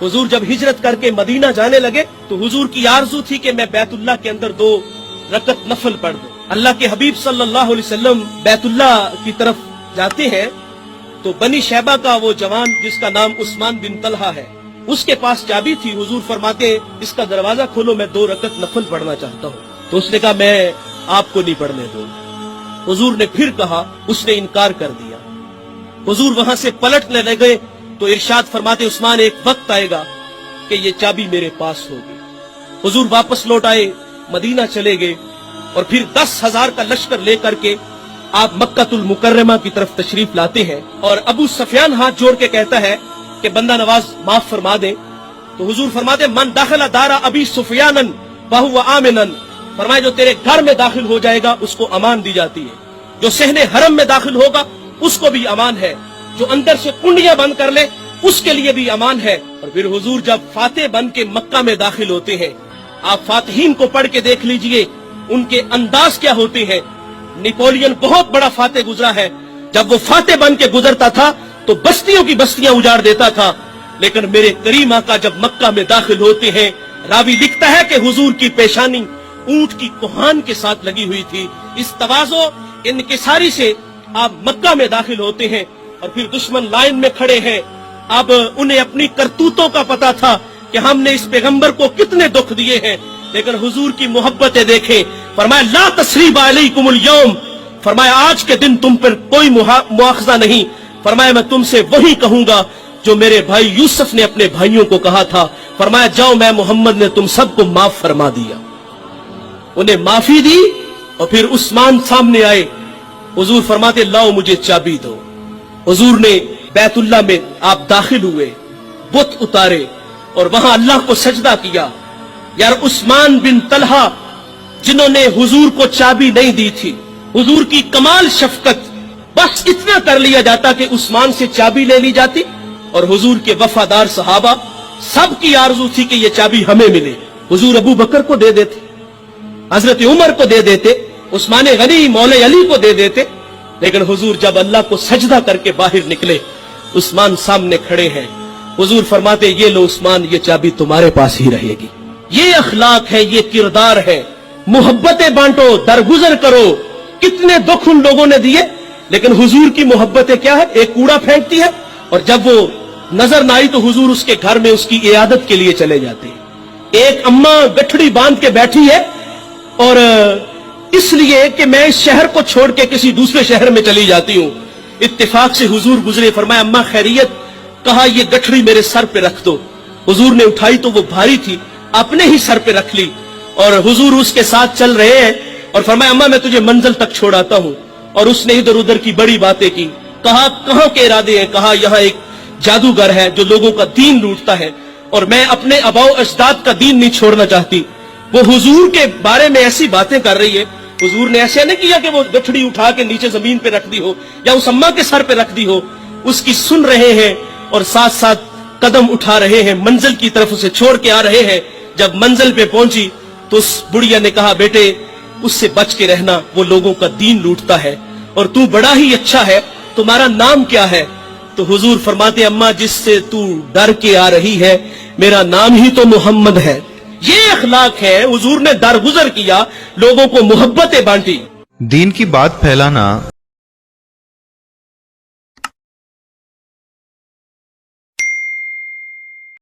हुजूर जब हिजरत करके मदीना जाने लगे तो हुजूर की आरज़ू थी कि मैं बैतुल्लाह के अंदर 2 रकत नफल पढ़ दूं। अल्लाह के हबीब सल्लल्लाहु अलैहि वसल्लम बैतुल्लाह की तरफ जाते हैं तो बनी शैबा का वो जवान जिसका नाम उस्मान बिन तलहा है, उसके पास चाबी थी। हुजूर फरमाते इसका दरवाजा खोलो, मैं 2 रकत नफल पढ़ना चाहता हूँ। तो उसने कहा मैं आपको नहीं पढ़ने दूंगा। हुजूर ने फिर कहा, उसने इनकार कर दिया। हुजूर वहां से पलटने लगे तो इरशाद फरमाते उस्मान एक वक्त आएगा कि ये चाबी मेरे पास होगी। हुजूर वापस लौट आए, मदीना चले गए और फिर 10,000 का लश्कर लेकर के आप मक्कातुल मुकर्रमा की तरफ तशरीफ लाते हैं और अबू सफियान हाथ जोड़ के कहता है कि बंदा नवाज माफ फरमा दे। तो हुजूर फरमाते मन दाखिला दारा अबी सुफियानन वहुव आमिनन, फरमाए जो तेरे घर में दाखिल हो जाएगा उसको अमान दी जाती है, जो सहने हरम में दाखिल होगा उसको भी अमान है, जो अंदर से कुंडियां बंद कर ले उसके लिए भी अमान है। और फिर हुजूर जब फातेह बन के मक्का में दाखिल होते हैं, आप फातिहीन को पढ़ के देख लीजिए उनके अंदाज क्या होते हैं। नेपोलियन बहुत बड़ा फातेह गुजरा है, जब वो फातेह बन के गुजरता था तो बस्तियों की बस्तियां उजाड़ देता था, लेकिन मेरे करीम आका जब मक्का में दाखिल होते हैं, रावी लिखता है कि हुजूर की पेशानी ऊंट की कोहान के साथ लगी हुई थी। इस तवाज़ो इनकिसारी से आप मक्का में दाखिल होते हैं और फिर दुश्मन लाइन में खड़े हैं। अब उन्हें अपनी करतूतों का पता था कि हमने इस पैगंबर को कितने दुख दिए हैं, लेकिन हुजूर की मोहब्बतें देखें। फरमाया ला तस्रीबा अलैकुमुल यौम, फरमाया आज के दिन तुम पर कोई मुआखजा नहीं। फरमाया मैं तुमसे वही कहूंगा जो मेरे भाई यूसुफ ने अपने भाइयों को कहा था। फरमाया जाओ, मैं मोहम्मद ने तुम सबको माफ फरमा दिया। उन्हें माफी दी और फिर उस्मान सामने आए। हुजूर फरमाते लाओ मुझे चाबी दो। हुजूर ने बैतुल्लाह में आप दाखिल हुए, बुत उतारे और वहां अल्लाह को सजदा किया। यार उस्मान बिन तलहा जिन्होंने हुजूर को चाबी नहीं दी थी, हुजूर की कमाल शफकत, बस इतना कर लिया जाता कि उस्मान से चाबी ले ली जाती और हुजूर के वफादार सहाबा सबकी आरजू थी कि ये चाबी हमें मिले। हुजूर अबू बकर को दे देते, हजरत उमर को दे देते, उस्मान गनी मौले अली को दे देते, लेकिन हुजूर जब अल्लाह को सजदा करके बाहर निकले, उस्मान सामने खड़े हैं। हुजूर फरमाते ये लो उस्मान, ये चाबी तुम्हारे पास ही रहेगी। ये अखलाक है, ये किरदार है। मोहब्बतें बांटो, दरगुजर करो। कितने दुख उन लोगों ने दिए, लेकिन हुजूर की मोहब्बतें क्या है, एक कूड़ा फेंकती है और जब वो नजर न आई तो हुजूर उसके घर में उसकी इयादत के लिए चले जाते हैं। एक अम्मा गठड़ी बांध के बैठी है और इसलिए कि मैं इस शहर को छोड़ के किसी दूसरे शहर में चली जाती हूँ। इत्तेफाक से हुजूर गुजरे, फरमाया अम्मा खैरियत, कहा ये गठड़ी मेरे सर पे रख दो। हुजूर ने उठाई तो वो भारी थी, अपने ही सर पे रख ली और हुजूर उसके साथ चल रहे हैं और फरमाया अम्मा मैं तुझे मंजिल तक छोड़ाता हूँ। और उसने इधर उधर की बड़ी बातें की। कहा कहां के इरादे हैं? कहा यहाँ एक जादूगर है जो लोगों का दीन लूटता है और मैं अपने अबाओ अजदाद का दीन नहीं छोड़ना चाहती। वो हुजूर के बारे में ऐसी बातें कर रही है। हुजूर ने ऐसे नहीं किया कि वो गठड़ी उठा के नीचे जमीन पे रख दी हो या उस अम्मा के सर पे रख दी हो। उसकी सुन रहे हैं और साथ साथ कदम उठा रहे हैं, मंजिल की तरफ उसे छोड़ के आ रहे हैं। जब मंजिल पे पहुंची तो उस बुढ़िया ने कहा बेटे उससे बच के रहना, वो लोगों का दीन लूटता है और तू बड़ा ही अच्छा है, तुम्हारा नाम क्या है? तो हुजूर फरमाते अम्मा जिससे तू डर के आ रही है मेरा नाम ही तो मोहम्मद है। ये अखलाक है। हुजूर ने दरगुजर किया, लोगों को मोहब्बतें बांटी। दीन की बात फैलाना